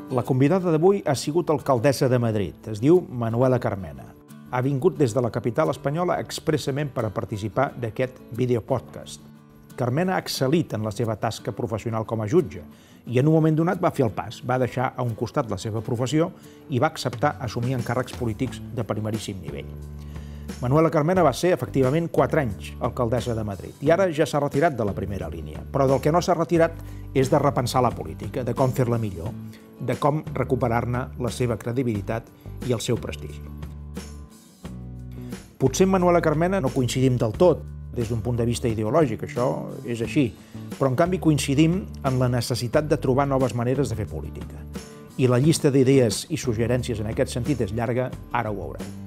La convidada d'avui ha sigut alcaldessa de Madrid. Es diu Manuela Carmena. Ha vingut des de la capital espanyola expressament per a participar d'aquest videopodcast. Carmena ha excel·lit en la seva tasca professional com a jutge i en un moment donat va fer el pas, va deixar a un costat la seva professió i va acceptar assumir encàrrecs polítics de primeríssim nivell. Manuela Carmena va ser, efectivament, 4 anys alcaldessa de Madrid i ara ja s'ha retirat de la primera línia. Però del que no s'ha retirat és de repensar la política, de com fer-la millor, de com recuperar-ne la seva credibilitat i el seu prestigi. Potser amb Manuela Carmena no coincidim del tot des d'un punt de vista ideològic, això és així, però en canvi coincidim en la necessitat de trobar noves maneres de fer política. I la llista d'idees i suggerències en aquest sentit és llarga, ara ho veurem.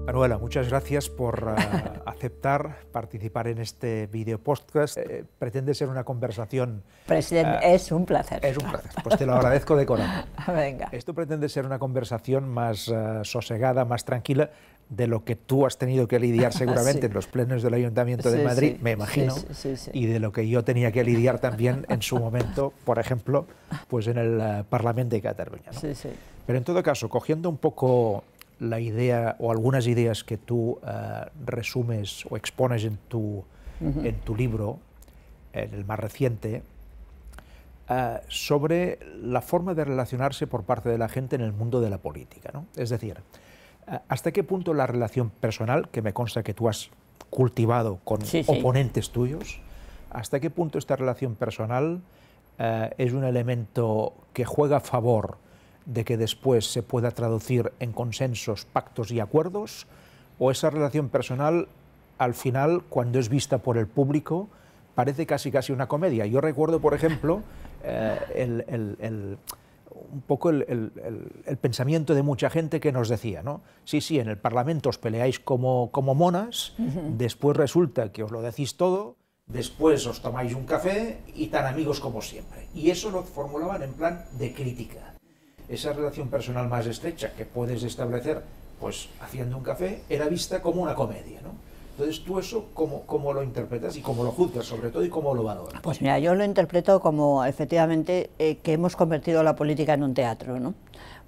Manuela, muchas gracias por aceptar participar en este video podcast. Pretende ser una conversación... Presidente, es un placer. Es un placer, pues te lo agradezco de corazón. Venga. Esto pretende ser una conversación más sosegada, más tranquila, de lo que tú has tenido que lidiar seguramente en los plenos del Ayuntamiento de Madrid, me imagino, y de lo que yo tenía que lidiar también en su momento, por ejemplo, pues en el Parlamento de Cataluña, ¿no? Pero en todo caso, cogiendo un poco la idea o algunas ideas que tú resumes o expones en tu libro, en el más reciente, sobre la forma de relacionarse por parte de la gente en el mundo de la política, ¿no? Es decir, ¿hasta qué punto la relación personal, que me consta que tú has cultivado con oponentes tuyos, hasta qué punto esta relación personal es un elemento que juega a favor de que después se pueda traducir en consensos, pactos y acuerdos, o esa relación personal, al final, cuando es vista por el público, parece casi una comedia? Yo recuerdo, por ejemplo, un poco el pensamiento de mucha gente que nos decía, ¿no? Sí, en el Parlamento os peleáis como monas, después resulta que os lo decís todo, después os tomáis un café y tan amigos como siempre. Y eso lo formulaban en plan de crítica. Esa relación personal más estrecha que puedes establecer pues haciendo un café era vista como una comedia, ¿no? Entonces, ¿tú eso cómo lo interpretas y cómo lo juzgas, sobre todo, y cómo lo valoras? Pues mira, yo lo interpreto como, efectivamente, que hemos convertido la política en un teatro, ¿no?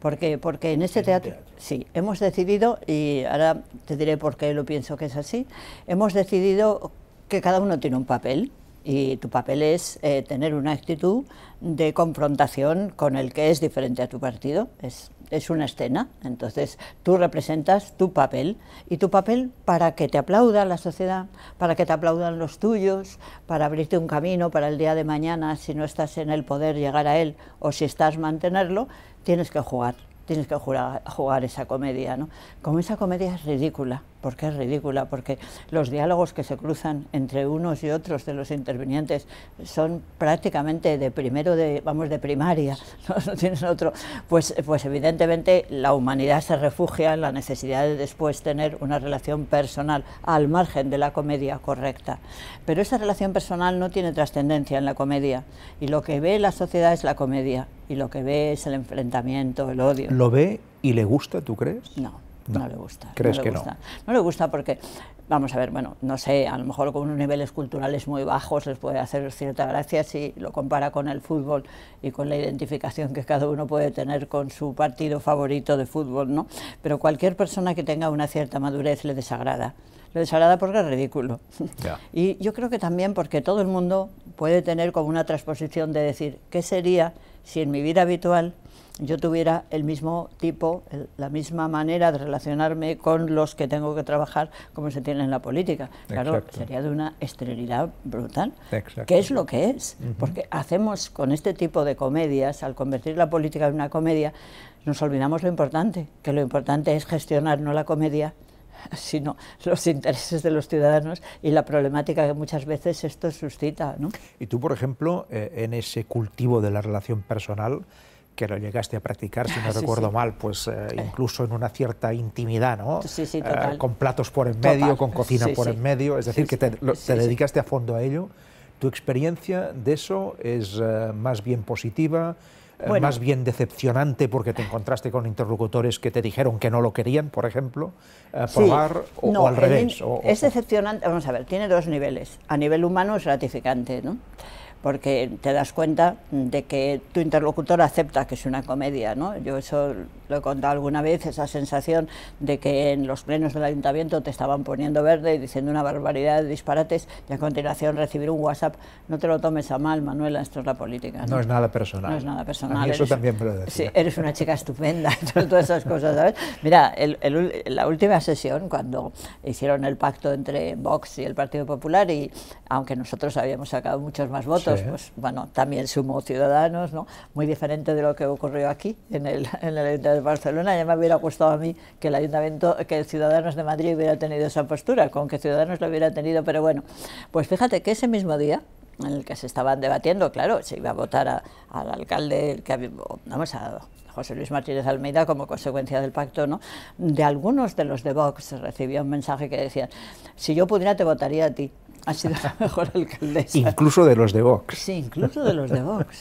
Porque en este teatro, sí, hemos decidido, y ahora te diré por qué lo pienso que es así, hemos decidido que cada uno tiene un papel, y tu papel es tener una actitud de confrontación con el que es diferente a tu partido. Es una escena, entonces tú representas tu papel, y tu papel para que te aplauda la sociedad, para que te aplaudan los tuyos, para abrirte un camino para el día de mañana, si no estás en el poder, llegar a él, o si estás, mantenerlo, tienes que jugar esa comedia, ¿no? Como esa comedia es ridícula. ¿Por qué es ridícula? Porque los diálogos que se cruzan entre unos y otros de los intervinientes son prácticamente de primaria, no tienen otro. Pues evidentemente la humanidad se refugia en la necesidad de después tener una relación personal al margen de la comedia correcta. Pero esa relación personal no tiene trascendencia en la comedia, y lo que ve la sociedad es la comedia, y lo que ve es el enfrentamiento, el odio. ¿Lo ve y le gusta, tú crees? No le gusta. ¿Crees que no? No le gusta porque, vamos a ver, bueno, no sé, a lo mejor con unos niveles culturales muy bajos les puede hacer cierta gracia si lo compara con el fútbol y con la identificación que cada uno puede tener con su partido favorito de fútbol, ¿no? Pero cualquier persona que tenga una cierta madurez le desagrada. Le desagrada porque es ridículo. Y yo creo que también porque todo el mundo puede tener como una transposición de decir, ¿qué sería si en mi vida habitual yo tuviera el mismo tipo, la misma manera de relacionarme con los que tengo que trabajar como se tiene en la política? Claro, sería de una esterilidad brutal. ¿Qué es lo que es? Porque hacemos con este tipo de comedias, al convertir la política en una comedia, nos olvidamos lo importante, que lo importante es gestionar no la comedia, sino los intereses de los ciudadanos y la problemática que muchas veces esto suscita, ¿no? Y tú, por ejemplo, en ese cultivo de la relación personal, que lo llegaste a practicar, si no recuerdo mal, pues incluso en una cierta intimidad, ¿no? Total. Con platos por en medio, con cocina por en medio, es decir, que te dedicaste a fondo a ello. ¿Tu experiencia de eso es más bien positiva Bueno, más bien decepcionante porque te encontraste con interlocutores que te dijeron que no lo querían, por ejemplo, probar, sí, no, o al revés? Es decepcionante, vamos a ver, tiene dos niveles. A nivel humano es gratificante, ¿no? Porque te das cuenta de que tu interlocutor acepta que es una comedia, ¿no? Yo eso lo he contado alguna vez, esa sensación de que en los plenos del ayuntamiento te estaban poniendo verde y diciendo una barbaridad de disparates, y a continuación recibir un WhatsApp: no te lo tomes a mal, Manuela, esto es la política, ¿no? No es nada personal. No es nada personal. A mí eso también me lo decía. Sí, eres una chica estupenda, todas esas cosas, ¿sabes? Mira, la última sesión, cuando hicieron el pacto entre Vox y el Partido Popular, y aunque nosotros habíamos sacado muchos más votos, sí, pues bueno, también sumó Ciudadanos, ¿no? Muy diferente de lo que ocurrió aquí, en el Ayuntamiento de Barcelona. Ya me hubiera gustado a mí que el Ayuntamiento, que el Ciudadanos de Madrid hubiera tenido esa postura, con que Ciudadanos lo hubiera tenido, pero bueno, pues fíjate que ese mismo día, en el que se estaban debatiendo, claro, se iba a votar al alcalde, vamos, a José Luis Martínez Almeida, como consecuencia del pacto, ¿no? De algunos de los de Vox recibía un mensaje que decían: si yo pudiera te votaría a ti, has sido la mejor alcaldesa. Incluso de los de Vox. Sí, incluso de los de Vox,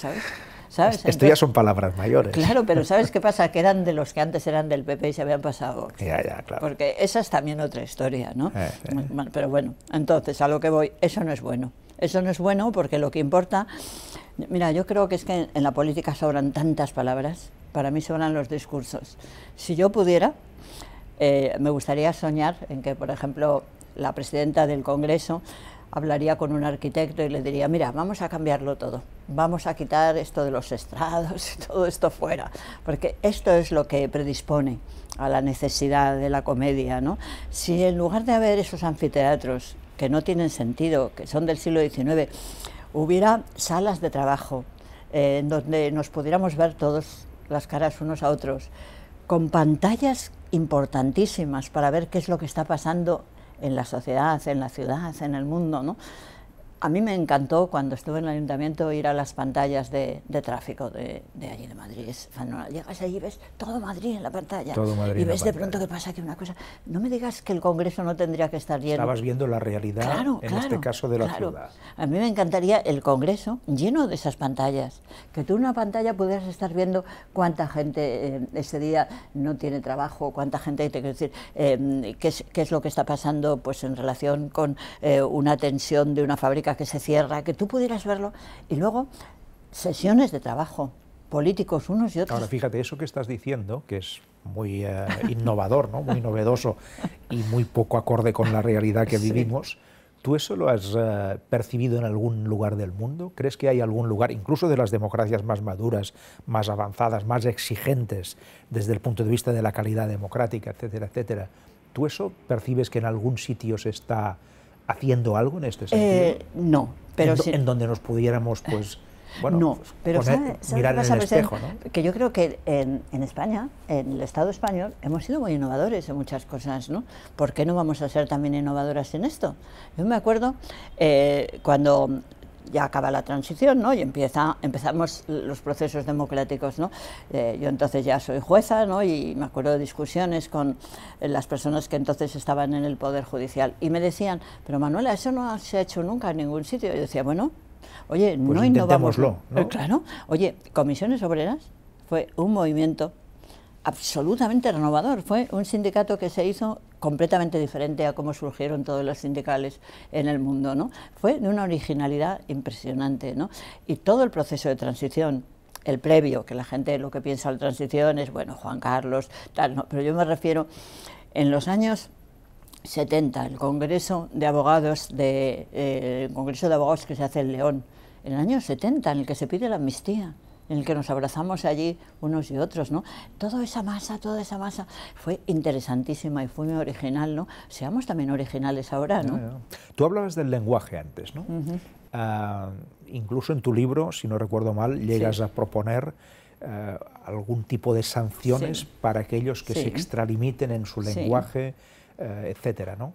¿sabes? Esto ya son palabras mayores. Claro, pero ¿sabes qué pasa? Que eran de los que antes eran del PP y se habían pasado a Vox. Ya, claro. Porque esa es también otra historia, ¿no? Pero bueno, entonces, a lo que voy, eso no es bueno. Eso no es bueno porque lo que importa... Mira, yo creo que es que en la política sobran tantas palabras, para mí sobran los discursos. Si yo pudiera, me gustaría soñar en que, por ejemplo, la presidenta del Congreso hablaría con un arquitecto y le diría: mira, vamos a cambiarlo todo, vamos a quitar esto de los estrados y todo esto fuera, porque esto es lo que predispone a la necesidad de la comedia, ¿no? Si en lugar de haber esos anfiteatros que no tienen sentido, que son del siglo XIX, hubiera salas de trabajo en donde nos pudiéramos ver todos las caras unos a otros, con pantallas importantísimas para ver qué es lo que está pasando en la sociedad, en la ciudad, en el mundo, ¿no? A mí me encantó cuando estuve en el ayuntamiento ir a las pantallas de tráfico de allí de Madrid. Es fenomenal. Llegas allí y ves todo Madrid en la pantalla. Todo Madrid y en la ves de pantalla. pronto que pasa aquí una cosa. No me digas que el Congreso no tendría que estar lleno. Estabas viendo la realidad, Claro, en este caso de la ciudad. A mí me encantaría el Congreso lleno de esas pantallas. Que tú en una pantalla pudieras estar viendo cuánta gente ese día no tiene trabajo, cuánta gente, te quiero decir, qué es lo que está pasando pues en relación con una tensión de una fábrica que se cierra, que tú pudieras verlo, y luego sesiones de trabajo, políticos unos y otros. Ahora, fíjate, eso que estás diciendo, que es muy innovador, ¿no? Muy novedoso y muy poco acorde con la realidad que vivimos, ¿tú eso lo has percibido en algún lugar del mundo? ¿Crees que hay algún lugar, incluso de las democracias más maduras, más avanzadas, más exigentes desde el punto de vista de la calidad democrática, etcétera, etcétera? ¿Tú eso percibes que en algún sitio se está haciendo algo en este sentido? No, pero sí. En donde nos pudiéramos, pues, bueno, no, pero mirar en el espejo, ¿no? Que yo creo que en España, en el Estado español, hemos sido muy innovadores en muchas cosas, ¿no? ¿Por qué no vamos a ser también innovadoras en esto? Yo me acuerdo cuando ya acaba la transición, ¿no? Y empezamos los procesos democráticos, ¿no? Yo entonces ya soy jueza, ¿no? Y me acuerdo de discusiones con las personas que entonces estaban en el Poder Judicial y me decían: pero Manuela, eso no se ha hecho nunca en ningún sitio. Y yo decía: bueno, oye, pues no innovamos. ¿no? Claro, oye, Comisiones Obreras fue un movimiento absolutamente renovador, fue un sindicato que se hizo completamente diferente a cómo surgieron todos los sindicales en el mundo, ¿no? Fue de una originalidad impresionante, ¿no? Y todo el proceso de transición, el previo, que la gente lo que piensa de la transición es, bueno, Juan Carlos, tal, no, pero yo me refiero en los años 70, el Congreso de Abogados el Congreso de Abogados que se hace en León, en el año 70, en el que se pide la amnistía, en el que nos abrazamos allí unos y otros, ¿no? Toda esa masa fue interesantísima y fue muy original, ¿no? Seamos también originales ahora, ¿no? Tú hablabas del lenguaje antes, ¿no? Incluso en tu libro, si no recuerdo mal, llegas a proponer algún tipo de sanciones para aquellos que se extralimiten en su lenguaje, etcétera, ¿no?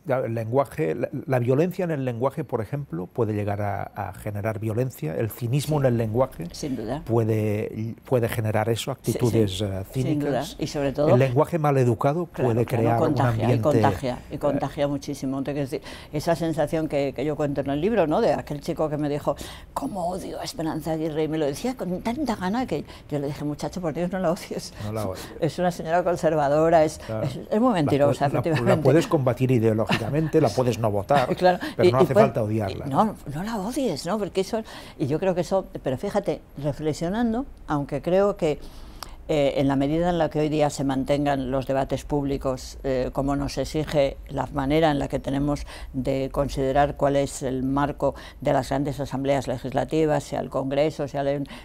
El lenguaje, la violencia en el lenguaje, por ejemplo, puede llegar a generar violencia. El cinismo en el lenguaje sin duda. puede generar eso, actitudes cínicas. Sin duda. Y sobre todo, el lenguaje maleducado puede crear un ambiente... Y contagia muchísimo. Tengo que decir, esa sensación que yo cuento en el libro, ¿no? De aquel chico que me dijo, ¿cómo odio a Esperanza Aguirre? Y me lo decía con tanta gana que yo le dije, muchacho, por Dios, no la odies. No la odies. Es una señora conservadora, es muy mentirosa, efectivamente. La puedes combatir ideológicamente, la puedes no votar, claro, pero no hace falta odiarla. No la odies, ¿no? Porque eso, y yo creo que eso, pero fíjate, reflexionando, aunque creo que en la medida en la que hoy día se mantengan los debates públicos, como nos exige la manera en la que tenemos de considerar cuál es el marco de las grandes asambleas legislativas, sea el Congreso,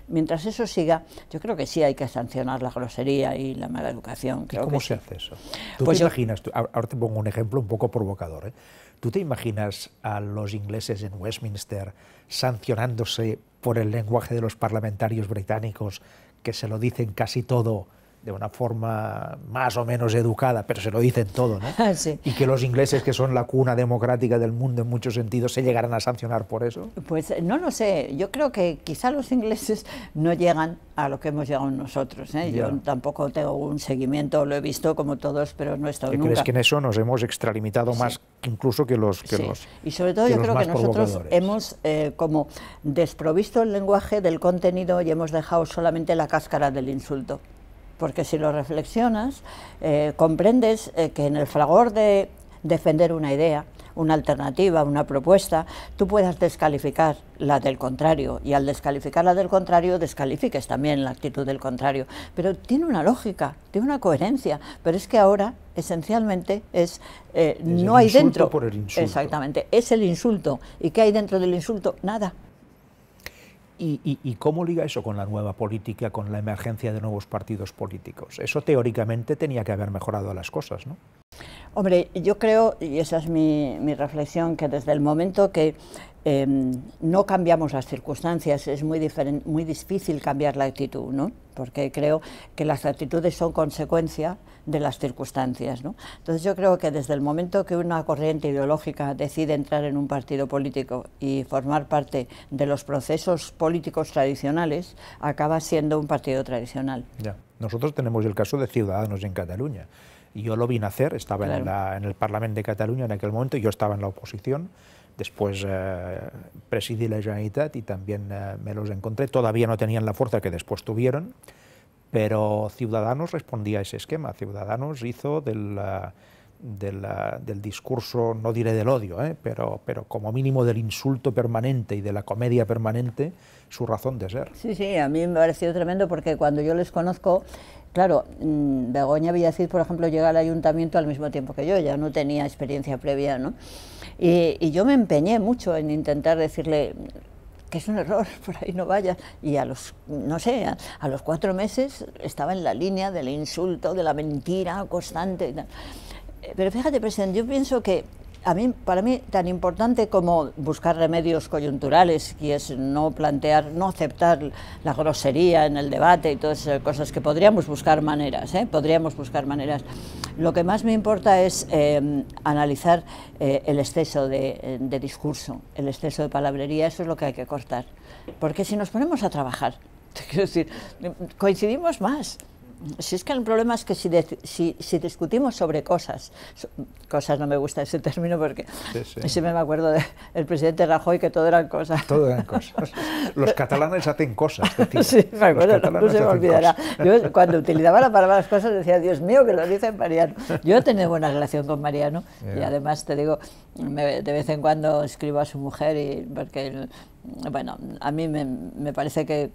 mientras eso siga, yo creo que sí hay que sancionar la grosería y la mala educación. ¿Y cómo se hace eso? ¿Tú te imaginas, ahora te pongo un ejemplo un poco provocador, ¿tú te imaginas a los ingleses en Westminster sancionándose por el lenguaje de los parlamentarios británicos, que se lo dicen casi todo de una forma más o menos educada, pero se lo dicen todo, ¿no? Sí. Y que los ingleses, que son la cuna democrática del mundo en muchos sentidos, se llegarán a sancionar por eso? Pues no lo sé, yo creo que quizá los ingleses no llegan a lo que hemos llegado nosotros, ¿eh? Yo tampoco tengo un seguimiento, lo he visto como todos, pero no he estado nunca. ¿Crees que en eso nos hemos extralimitado más incluso que los y sobre todo yo creo que nosotros hemos como desprovisto el lenguaje del contenido y hemos dejado solamente la cáscara del insulto. Porque si lo reflexionas, comprendes que en el fragor de defender una idea, una alternativa, una propuesta, tú puedas descalificar la del contrario, y al descalificar la del contrario, descalifiques también la actitud del contrario. Pero tiene una lógica, tiene una coherencia, pero es que ahora, esencialmente, no hay dentro... por el insulto. Exactamente, es el insulto. ¿Y qué hay dentro del insulto? Nada. ¿Y cómo liga eso con la nueva política, con la emergencia de nuevos partidos políticos? Eso teóricamente tenía que haber mejorado las cosas, ¿no? Hombre, yo creo, y esa es mi reflexión, que desde el momento que no cambiamos las circunstancias, es muy difícil cambiar la actitud, ¿no? Porque creo que las actitudes son consecuencia de las circunstancias, ¿no? Entonces yo creo que desde el momento que una corriente ideológica decide entrar en un partido político y formar parte de los procesos políticos tradicionales, acaba siendo un partido tradicional. Ya. Nosotros tenemos el caso de Ciudadanos en Cataluña. Yo lo vi nacer, estaba en el Parlamento de Cataluña en aquel momento, yo estaba en la oposición, después presidí la Generalitat y también me los encontré, todavía no tenían la fuerza que después tuvieron, pero Ciudadanos respondía a ese esquema. Ciudadanos hizo del discurso, no diré del odio, pero como mínimo del insulto permanente y de la comedia permanente, su razón de ser. Sí, sí, a mí me ha parecido tremendo porque cuando yo les conozco, claro, Begoña Villacís, por ejemplo, llega al ayuntamiento al mismo tiempo que yo, ya no tenía experiencia previa, ¿no? Y yo me empeñé mucho en intentar decirle que es un error, por ahí no vayas, y a los 4 meses estaba en la línea del insulto, de la mentira constante. Pero fíjate, presidente, yo pienso que para mí, tan importante como buscar remedios coyunturales, y es no aceptar la grosería en el debate y todas esas cosas, que podríamos buscar maneras, Lo que más me importa es analizar el exceso de discurso, el exceso de palabrería. Eso es lo que hay que cortar. Porque si nos ponemos a trabajar, quiero decir, coincidimos más. Si es que el problema es que si discutimos sobre cosas no me gusta ese término porque siempre me acuerdo del presidente Rajoy, que todo eran cosas. Todo eran cosas. Los catalanes hacen cosas. Sí, me acuerdo, no se me olvidará. Yo cuando utilizaba la palabra las cosas decía, Dios mío, que lo dice Mariano. Yo he tenido buena relación con Mariano y además te digo, de vez en cuando escribo a su mujer porque, bueno, a mí me parece que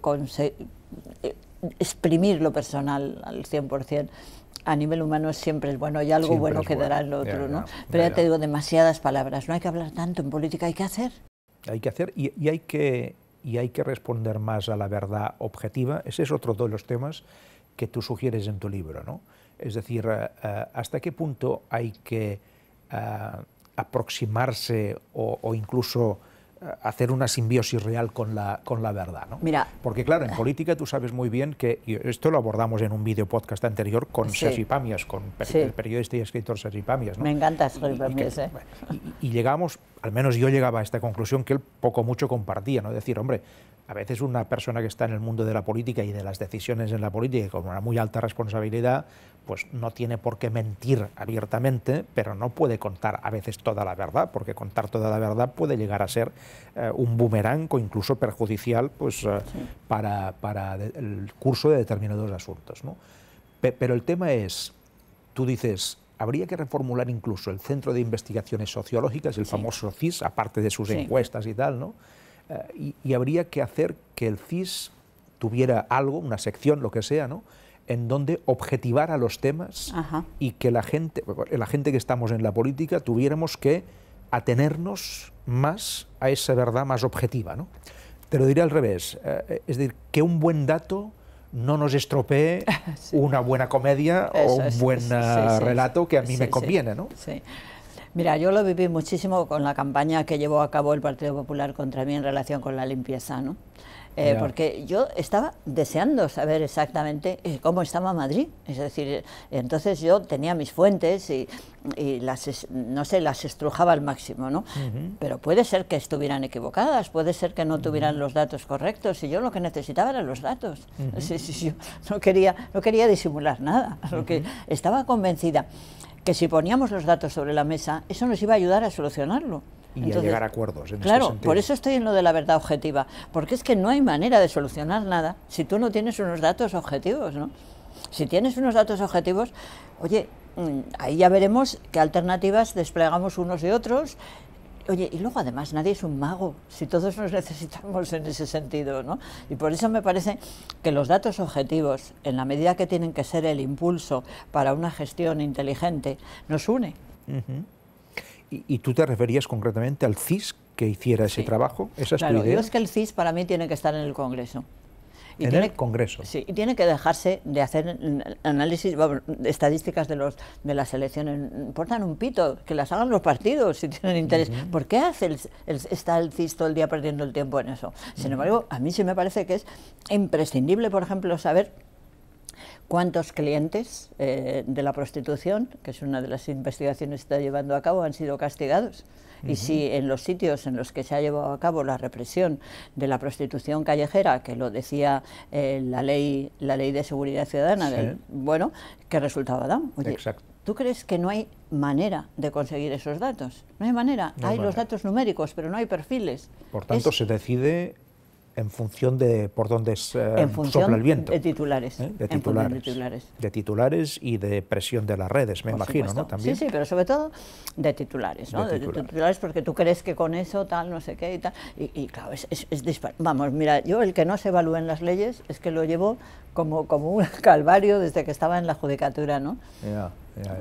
exprimir lo personal al 100% a nivel humano siempre es bueno, y algo siempre bueno quedará en lo otro, ¿no? Pero ya te digo, demasiadas palabras, no hay que hablar tanto en política, hay que hacer. Hay que hacer y hay que responder más a la verdad objetiva. Ese es otro de los temas que tú sugieres en tu libro, ¿no? Es decir, hasta qué punto hay que aproximarse o incluso hacer una simbiosis real con la verdad, ¿no? Mira, porque claro, en política tú sabes muy bien que, y esto lo abordamos en un vídeo podcast anterior con Sergi Pàmies, con el periodista y escritor Sergi Pàmies, ¿no? Me encanta Sergi Pàmies, y llegamos, al menos yo llegaba a esta conclusión que él poco mucho compartía, ¿no? Decir, hombre, a veces una persona que está en el mundo de la política y de las decisiones en la política con una muy alta responsabilidad, pues no tiene por qué mentir abiertamente, pero no puede contar a veces toda la verdad, porque contar toda la verdad puede llegar a ser un boomerang o incluso perjudicial, pues, para el curso de determinados asuntos, ¿no? Pero el tema es, tú dices, habría que reformular incluso el Centro de Investigaciones Sociológicas, el famoso CIS, aparte de sus encuestas y tal, ¿no? Y habría que hacer que el CIS tuviera algo, una sección, lo que sea, ¿no?, en donde objetivara los temas y que la gente que estamos en la política tuviéramos que atenernos más a esa verdad más objetiva, ¿no? Te lo diré al revés, es decir, que un buen dato no nos estropee una buena comedia o un buen relato que a mí me conviene, ¿no? Sí. Mira, yo lo viví muchísimo con la campaña que llevó a cabo el Partido Popular contra mí en relación con la limpieza, ¿no? Porque yo estaba deseando saber exactamente cómo estaba Madrid, es decir, entonces yo tenía mis fuentes y no sé, las estrujaba al máximo, ¿no? Pero puede ser que estuvieran equivocadas, puede ser que no tuvieran los datos correctos, y yo lo que necesitaba eran los datos. Yo no quería disimular nada, lo que estaba convencida que si poníamos los datos sobre la mesa, eso nos iba a ayudar a solucionarlo. Y entonces, a llegar a acuerdos. Claro, por eso estoy en lo de la verdad objetiva, porque es que no hay manera de solucionar nada si tú no tienes unos datos objetivos, ¿no? Si tienes unos datos objetivos, oye, ahí ya veremos qué alternativas desplegamos unos y otros. Oye, y luego además nadie es un mago, si todos nos necesitamos en ese sentido, ¿no? Y por eso me parece que los datos objetivos, en la medida que tienen que ser el impulso para una gestión inteligente, nos une. ¿Y tú te referías concretamente al CIS que hiciera ese trabajo? ¿Esa es tu idea? Yo es que el CIS para mí tiene que estar en el Congreso. ¿En el Congreso? Sí, y tiene que dejarse de hacer análisis, estadísticas de las elecciones. Importan un pito, que las hagan los partidos si tienen interés. ¿Por qué está el CIS todo el día perdiendo el tiempo en eso? Sin embargo, a mí sí me parece que es imprescindible, por ejemplo, saber cuántos clientes de la prostitución, que es una de las investigaciones que está llevando a cabo, han sido castigados. Y si en los sitios en los que se ha llevado a cabo la represión de la prostitución callejera, que lo decía la ley de seguridad ciudadana, bueno, ¿qué resultado dan? Oye, ¿tú crees que no hay manera de conseguir esos datos? No hay manera. Hay los datos numéricos, pero no hay perfiles. Por tanto, se decide en función de por dónde sopla el viento. De titulares. De titulares y de presión de las redes, me imagino, ¿no? También. Sí, pero sobre todo de titulares, ¿no? De titulares, porque tú crees que con eso tal, no sé qué y tal. Y claro, es dispar. Vamos, mira, yo el que no se evalúen las leyes es que lo llevo como un calvario desde que estaba en la judicatura, ¿no?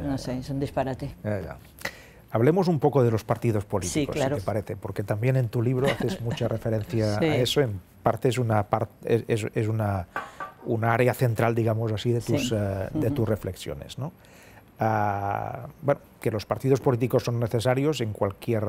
No sé, es un disparate. Hablemos un poco de los partidos políticos, sí, claro, si te parece, porque también en tu libro haces mucha referencia a eso. En parte es una área central, digamos así, de tus reflexiones, ¿no? Bueno, que los partidos políticos son necesarios en cualquier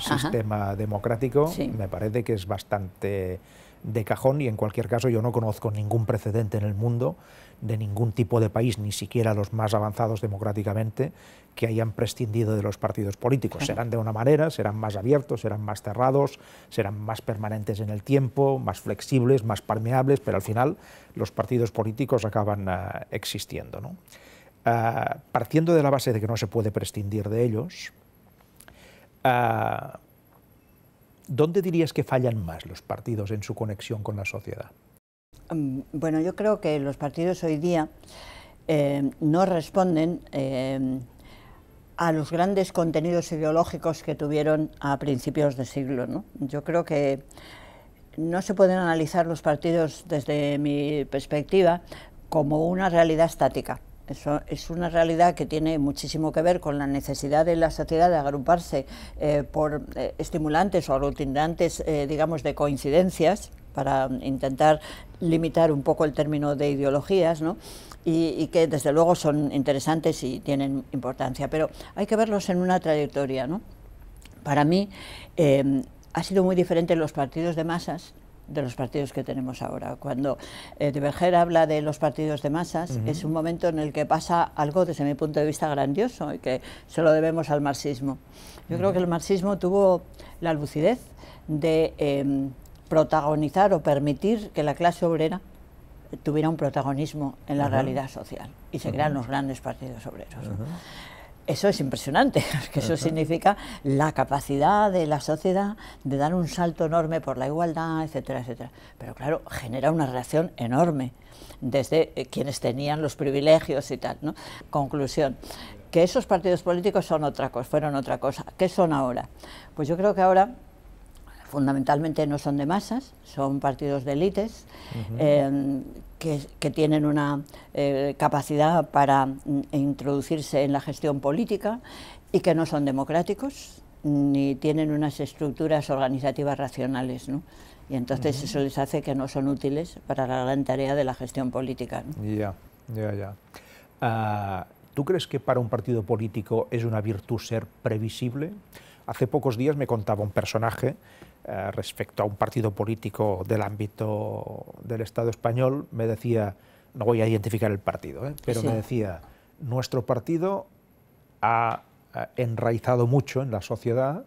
sistema democrático, me parece que es bastante de cajón, y en cualquier caso yo no conozco ningún precedente en el mundo de ningún tipo de país, ni siquiera los más avanzados democráticamente, que hayan prescindido de los partidos políticos. Serán de una manera, serán más abiertos, serán más cerrados, serán más permanentes en el tiempo, más flexibles, más permeables, pero al final los partidos políticos acaban existiendo, ¿no? Partiendo de la base de que no se puede prescindir de ellos, ¿dónde dirías que fallan más los partidos en su conexión con la sociedad? Bueno, yo creo que los partidos hoy día no responden a los grandes contenidos ideológicos que tuvieron a principios de siglo, ¿no? Yo creo que no se pueden analizar los partidos desde mi perspectiva como una realidad estática. Eso es una realidad que tiene muchísimo que ver con la necesidad de la sociedad de agruparse por estimulantes o aglutinantes, digamos, de coincidencias, para intentar limitar un poco el término de ideologías, ¿no? Y que desde luego son interesantes y tienen importancia, pero hay que verlos en una trayectoria, ¿no? Para mí, ha sido muy diferente en los partidos de masas de los partidos que tenemos ahora. Cuando de Berger habla de los partidos de masas, es un momento en el que pasa algo desde mi punto de vista grandioso y que se lo debemos al marxismo. Yo creo que el marxismo tuvo la lucidez de protagonizar o permitir que la clase obrera tuviera un protagonismo en la realidad social y se crean los grandes partidos obreros, ¿no? Eso es impresionante, porque eso significa la capacidad de la sociedad de dar un salto enorme por la igualdad, etcétera, etcétera. Pero claro, genera una reacción enorme desde quienes tenían los privilegios y tal, ¿no? Conclusión, que esos partidos políticos son otra cosa, fueron otra cosa. ¿Qué son ahora? Pues yo creo que ahora fundamentalmente no son de masas, son partidos de élites que tienen una capacidad para introducirse en la gestión política y que no son democráticos ni tienen unas estructuras organizativas racionales, ¿no? Y entonces eso les hace que no son útiles para la gran tarea de la gestión política, ¿no? ¿Tú crees que para un partido político es una virtud ser previsible? Hace pocos días me contaba un personaje respecto a un partido político del ámbito del Estado español, me decía, no voy a identificar el partido, pero me decía, nuestro partido ha enraizado mucho en la sociedad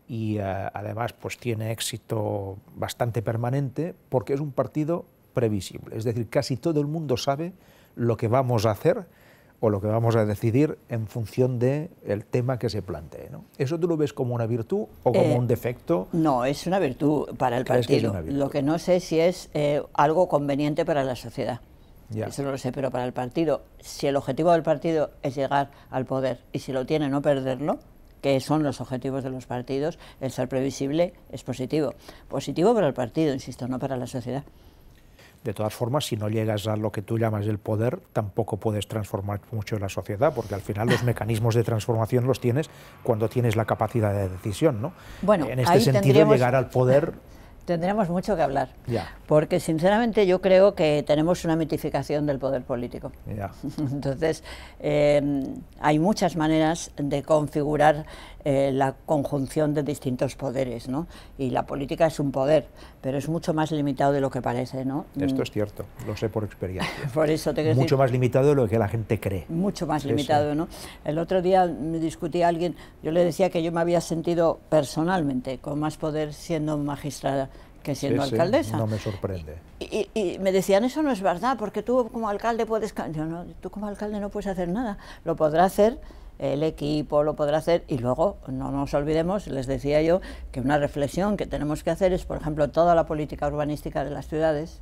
y además pues tiene éxito bastante permanente porque es un partido previsible, es decir, casi todo el mundo sabe lo que vamos a hacer o lo que vamos a decidir en función del tema que se plantee, ¿no? ¿Eso tú lo ves como una virtud o como un defecto? No, es una virtud para el partido. Lo que no sé si es algo conveniente para la sociedad. Eso no lo sé, pero para el partido, si el objetivo del partido es llegar al poder y si lo tiene no perderlo, que son los objetivos de los partidos, el ser previsible es positivo. Positivo para el partido, insisto, no para la sociedad. De todas formas, si no llegas a lo que tú llamas el poder, tampoco puedes transformar mucho la sociedad, porque al final los mecanismos de transformación los tienes cuando tienes la capacidad de decisión, ¿no? Bueno, en este sentido, llegar al poder... Tendríamos mucho que hablar, porque sinceramente yo creo que tenemos una mitificación del poder político. Entonces, hay muchas maneras de configurar la conjunción de distintos poderes, ¿no? Y la política es un poder, pero es mucho más limitado de lo que parece, ¿no? Esto es cierto, lo sé por experiencia. Por eso te quiero mucho decir, más limitado de lo que la gente cree. Mucho más limitado, ¿no? El otro día me discutí a alguien, yo le decía que yo me había sentido personalmente con más poder siendo magistrada que siendo alcaldesa. No me sorprende. Y me decían, eso no es verdad, porque tú como alcalde puedes... Yo no, tú como alcalde no puedes hacer nada, lo podrá hacer el equipo, lo podrá hacer, y luego no nos olvidemos, les decía yo, que una reflexión que tenemos que hacer es, por ejemplo, toda la política urbanística de las ciudades,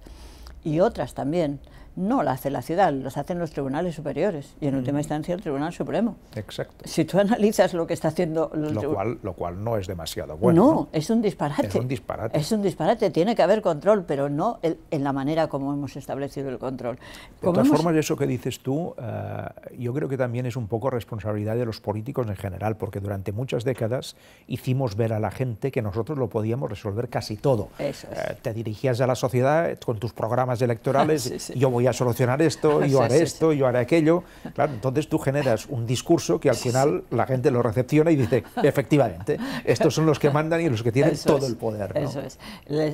y otras también, no la hace la ciudad, las hacen los tribunales superiores y en última instancia el Tribunal Supremo. Exacto. Si tú analizas lo que está haciendo... Lo cual no es demasiado bueno. No, es un disparate. Es un disparate. Es un disparate, tiene que haber control, pero no en la manera como hemos establecido el control. De todas formas, eso que dices tú, yo creo que también es un poco responsabilidad de los políticos en general, porque durante muchas décadas hicimos ver a la gente que nosotros lo podíamos resolver casi todo. Eso es. Te dirigías a la sociedad con tus programas electorales, yo voy a solucionar esto, yo haré esto, yo haré aquello. Claro, entonces tú generas un discurso que al final la gente lo recepciona y dice, efectivamente, estos son los que mandan y los que tienen todo el poder, ¿no?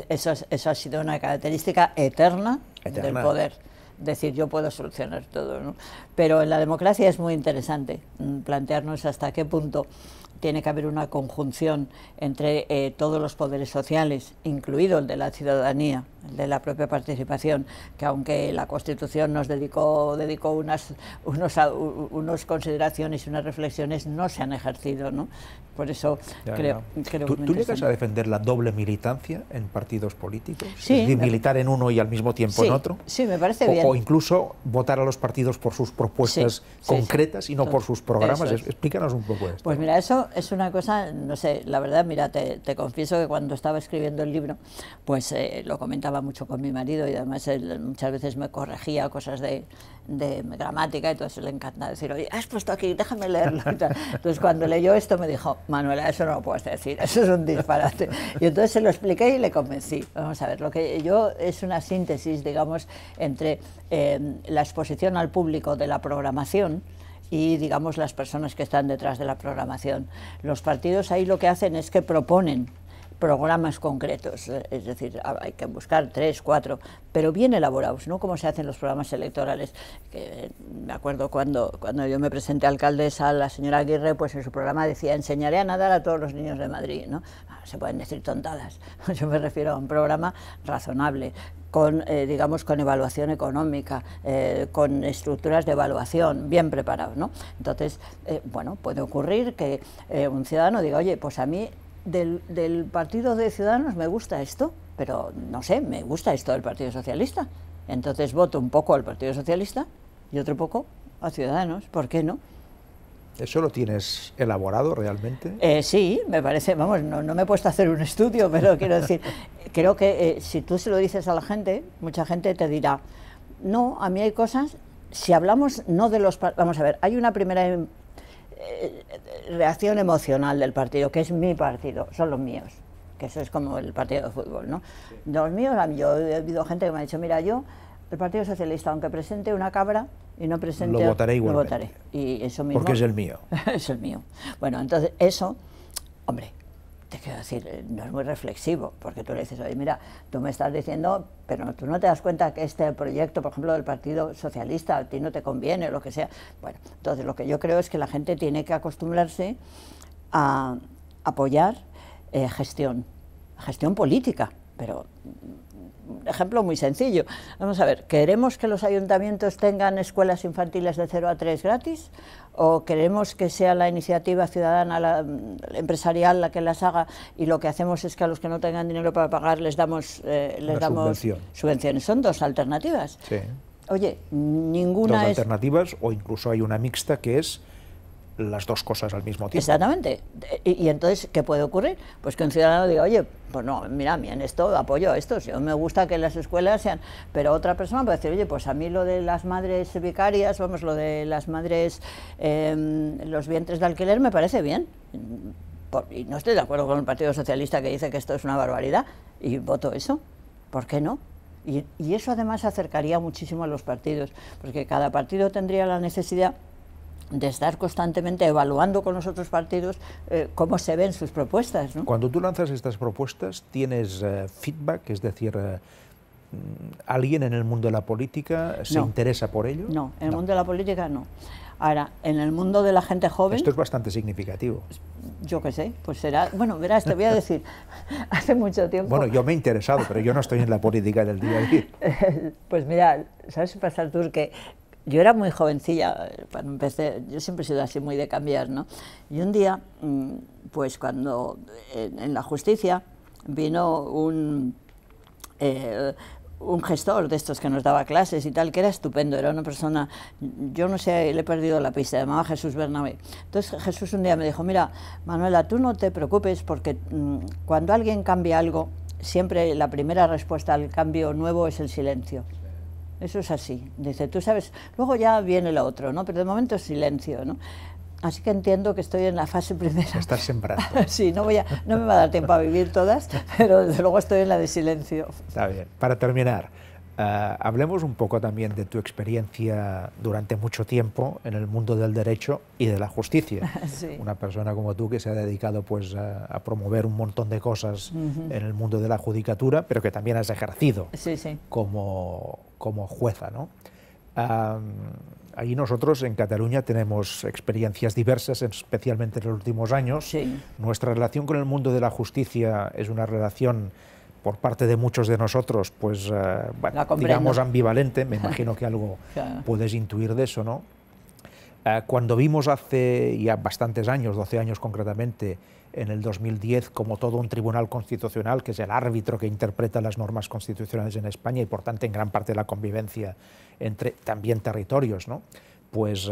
Eso ha sido una característica eterna del poder. Decir, yo puedo solucionar todo, ¿no? Pero en la democracia es muy interesante plantearnos hasta qué punto tiene que haber una conjunción entre todos los poderes sociales, incluido el de la ciudadanía, el de la propia participación, que aunque la Constitución nos dedicó unas consideraciones y unas reflexiones, no se han ejercido, ¿no? Por eso creo ¿Tú llegas a defender la doble militancia en partidos políticos? Sí. Es decir, militar en uno y al mismo tiempo en otro. Sí, me parece bien. O incluso votar a los partidos por sus propuestas concretas y no por sus programas. Explícanos un poco esto. Pues mira, eso es una cosa, no sé, la verdad, mira, te confieso que cuando estaba escribiendo el libro, pues lo comentaba mucho con mi marido y además él muchas veces me corregía cosas de gramática y todo eso, le encanta decir, oye, has puesto aquí, déjame leerlo. Entonces cuando leyó esto me dijo, Manuela, eso no lo puedes decir, eso es un disparate. Y entonces se lo expliqué y le convencí. Vamos a ver, lo que yo es una síntesis, digamos, entre la exposición al público de la programación y, digamos, las personas que están detrás de la programación. Los partidos ahí lo que hacen es que proponen programas concretos, es decir, hay que buscar 3, 4, pero bien elaborados, no como se hacen los programas electorales. Que me acuerdo cuando yo me presenté a alcaldesa, la señora Aguirre, pues en su programa decía, enseñaré a nadar a todos los niños de Madrid, ¿no? Se pueden decir tontadas, yo me refiero a un programa razonable, con, digamos, con evaluación económica, con estructuras de evaluación bien preparados, ¿no? Entonces, bueno, puede ocurrir que un ciudadano diga, oye, pues a mí del partido de Ciudadanos me gusta esto, pero no sé, me gusta esto del Partido Socialista. Entonces voto un poco al Partido Socialista y otro poco a Ciudadanos. ¿Por qué no? ¿Eso lo tienes elaborado realmente? Sí, me parece, vamos, no me he puesto a hacer un estudio, pero quiero decir, creo que si tú se lo dices a la gente, mucha gente te dirá, no, a mí hay cosas, si hablamos no de los... Vamos a ver, hay una primera reacción emocional del partido, que es mi partido, son los míos, que eso es como el partido de fútbol, ¿no? Sí. Los míos, yo he habido gente que me ha dicho, mira, yo, el Partido Socialista, aunque presente una cabra y no presente... Lo votaré igualmente. Lo votaré. Y eso mismo... Porque es el mío. Es el mío. Bueno, entonces, eso, hombre, te quiero decir, no es muy reflexivo, porque tú le dices, oye, mira, tú me estás diciendo, pero tú no te das cuenta que este proyecto, por ejemplo, del Partido Socialista, a ti no te conviene, o lo que sea. Bueno, entonces lo que yo creo es que la gente tiene que acostumbrarse a apoyar gestión política, pero... Ejemplo muy sencillo. Vamos a ver, ¿queremos que los ayuntamientos tengan escuelas infantiles de 0 a 3 gratis? ¿O queremos que sea la iniciativa ciudadana, la empresarial, la que las haga, y lo que hacemos es que a los que no tengan dinero para pagar les damos subvenciones? Son dos alternativas. Sí. Oye, ninguna dos alternativas, o incluso hay una mixta que es las dos cosas al mismo tiempo. Exactamente. Y entonces, ¿qué puede ocurrir? Pues que un ciudadano diga, oye, pues no, mira, a mí en esto apoyo a esto, me gusta que las escuelas sean... Pero otra persona puede decir, oye, pues a mí lo de las madres vicarias, vamos, lo de las madres, los vientres de alquiler me parece bien. Y no estoy de acuerdo con el Partido Socialista que dice que esto es una barbaridad, y voto eso. ¿Por qué no? Y eso además acercaría muchísimo a los partidos, porque cada partido tendría la necesidad de estar constantemente evaluando con los otros partidos cómo se ven sus propuestas, ¿no? Cuando tú lanzas estas propuestas, ¿tienes feedback? Es decir, ¿alguien en el mundo de la política se interesa por ello? No, en el mundo de la política no. Ahora, en el mundo de la gente joven... Esto es bastante significativo. Yo qué sé, pues será... Bueno, verás, te voy a decir, hace mucho tiempo... Bueno, yo me he interesado, pero yo no estoy en la política del día a día. Pues mira, ¿sabes qué pasa, Artur? Que yo era muy jovencilla cuando empecé, yo siempre he sido así muy de cambiar, ¿no? Y un día, pues cuando en la justicia vino un gestor de estos que nos daba clases y tal, que era estupendo, era una persona, yo no sé, le he perdido la pista, se llamaba Jesús Bernabé. Entonces Jesús un día me dijo, mira, Manuela, tú no te preocupes porque cuando alguien cambia algo, siempre la primera respuesta al cambio nuevo es el silencio. Eso es así, dice, tú sabes, luego ya viene lo otro, ¿no? Pero de momento es silencio, ¿no? Así que entiendo que estoy en la fase primera. Estás sembrando. Sí, no me va a dar tiempo a vivir todas, pero desde luego estoy en la de silencio. Está bien. Para terminar, hablemos un poco también de tu experiencia durante mucho tiempo en el mundo del derecho y de la justicia. Sí. Una persona como tú que se ha dedicado pues, a promover un montón de cosas en el mundo de la judicatura, pero que también has ejercido como jueza, ¿no? Ahí nosotros en Cataluña tenemos experiencias diversas, especialmente en los últimos años. Sí. Nuestra relación con el mundo de la justicia es una relación, por parte de muchos de nosotros, pues, bueno, digamos ambivalente. Me imagino que algo puedes intuir de eso, ¿no? Cuando vimos hace ya bastantes años, 12 años concretamente, en el 2010, como todo un tribunal constitucional, que es el árbitro que interpreta las normas constitucionales en España y por tanto en gran parte de la convivencia entre también territorios, ¿no? Pues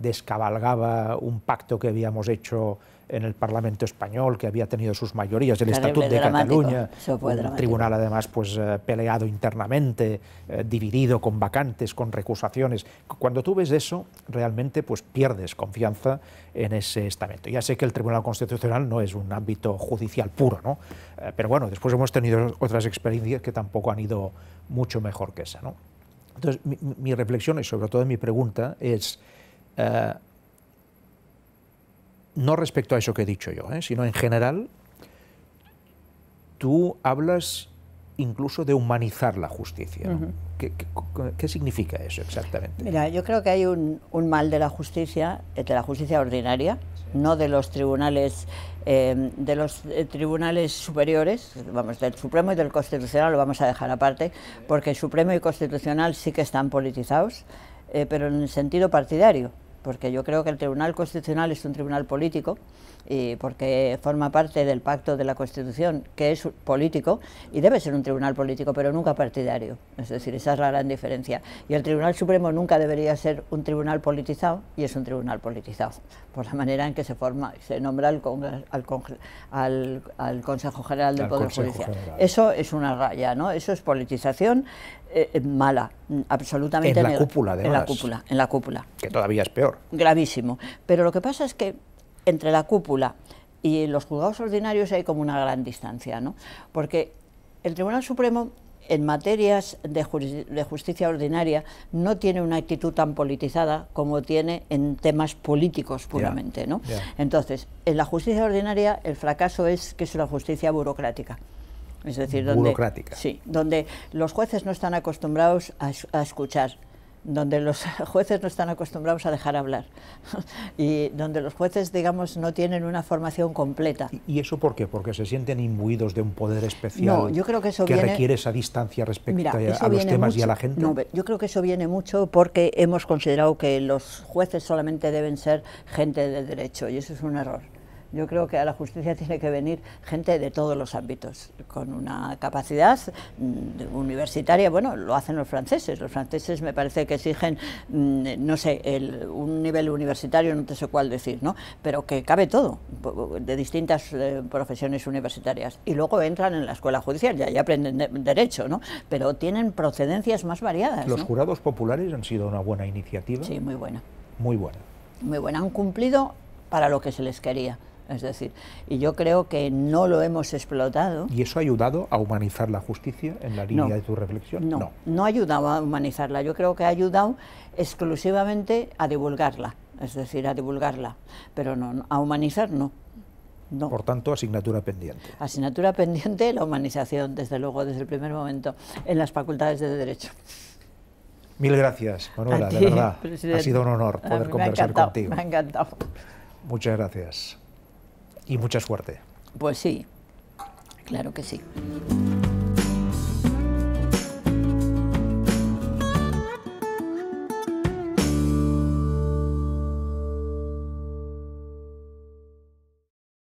descabalgaba un pacto que habíamos hecho en el Parlamento español, que había tenido sus mayorías, el Estatut de Cataluña, un tribunal además pues peleado internamente, dividido, con vacantes, con recusaciones. Cuando tú ves eso, realmente pues pierdes confianza en ese estamento. Ya sé que el Tribunal Constitucional no es un ámbito judicial puro, ¿no? Pero bueno, después hemos tenido otras experiencias que tampoco han ido mucho mejor que esa, ¿no? Entonces, mi reflexión y sobre todo mi pregunta es, no respecto a eso que he dicho yo, sino en general, Tú hablas incluso de humanizar la justicia, ¿no? ¿Qué significa eso exactamente? Mira, yo creo que hay un mal de la justicia ordinaria, no de los tribunales superiores, vamos, del Supremo y del Constitucional lo vamos a dejar aparte, porque el Supremo y Constitucional sí que están politizados, pero en el sentido partidario, porque yo creo que el Tribunal Constitucional es un tribunal político, y porque forma parte del pacto de la Constitución, que es político, y debe ser un tribunal político, pero nunca partidario. Es decir, esa es la gran diferencia. Y el Tribunal Supremo nunca debería ser un tribunal politizado, y es un tribunal politizado, por la manera en que se forma y se nombra al Consejo General del Poder Judicial. Eso es una raya, ¿no? Eso es politización mala, absolutamente en la cúpula, además. En la cúpula. Que todavía es peor. Gravísimo. Pero lo que pasa es que entre la cúpula y los juzgados ordinarios hay como una gran distancia, ¿no? Porque el Tribunal Supremo, en materias de justicia ordinaria, no tiene una actitud tan politizada como tiene en temas políticos puramente, ¿no? Entonces, en la justicia ordinaria el fracaso es que es una justicia burocrática. Es decir, donde los jueces no están acostumbrados a escuchar, donde los jueces no están acostumbrados a dejar hablar y donde los jueces, digamos, no tienen una formación completa. ¿Y eso por qué? ¿Porque se sienten imbuidos de un poder especial? No, yo creo que eso requiere esa distancia respecto a los temas y a la gente. No, yo creo que eso viene mucho porque hemos considerado que los jueces solamente deben ser gente de derecho, y eso es un error. Yo creo que a la justicia tiene que venir gente de todos los ámbitos, con una capacidad universitaria. Bueno, lo hacen los franceses me parece que exigen, no sé, un nivel universitario, no te sé cuál decir, ¿no? Pero que cabe todo, de distintas profesiones universitarias. Y luego entran en la escuela judicial, ya aprenden derecho, ¿no? Pero tienen procedencias más variadas, ¿Los ¿no? jurados populares han sido una buena iniciativa? Sí, muy buena. Muy buena. Muy buena, han cumplido para lo que se les quería. Es decir, y yo creo que no lo hemos explotado. ¿Y eso ha ayudado a humanizar la justicia en la línea de tu reflexión? No ha ayudado a humanizarla. Yo creo que ha ayudado exclusivamente a divulgarla, es decir, a divulgarla, pero no, a humanizar no. Por tanto, asignatura pendiente. Asignatura pendiente, la humanización, desde luego, desde el primer momento, en las facultades de Derecho. Mil gracias, Manuela, de verdad. Presidente. Ha sido un honor poder conversar contigo. Me ha encantado. Muchas gracias. Y mucha suerte. Pues sí, claro que sí.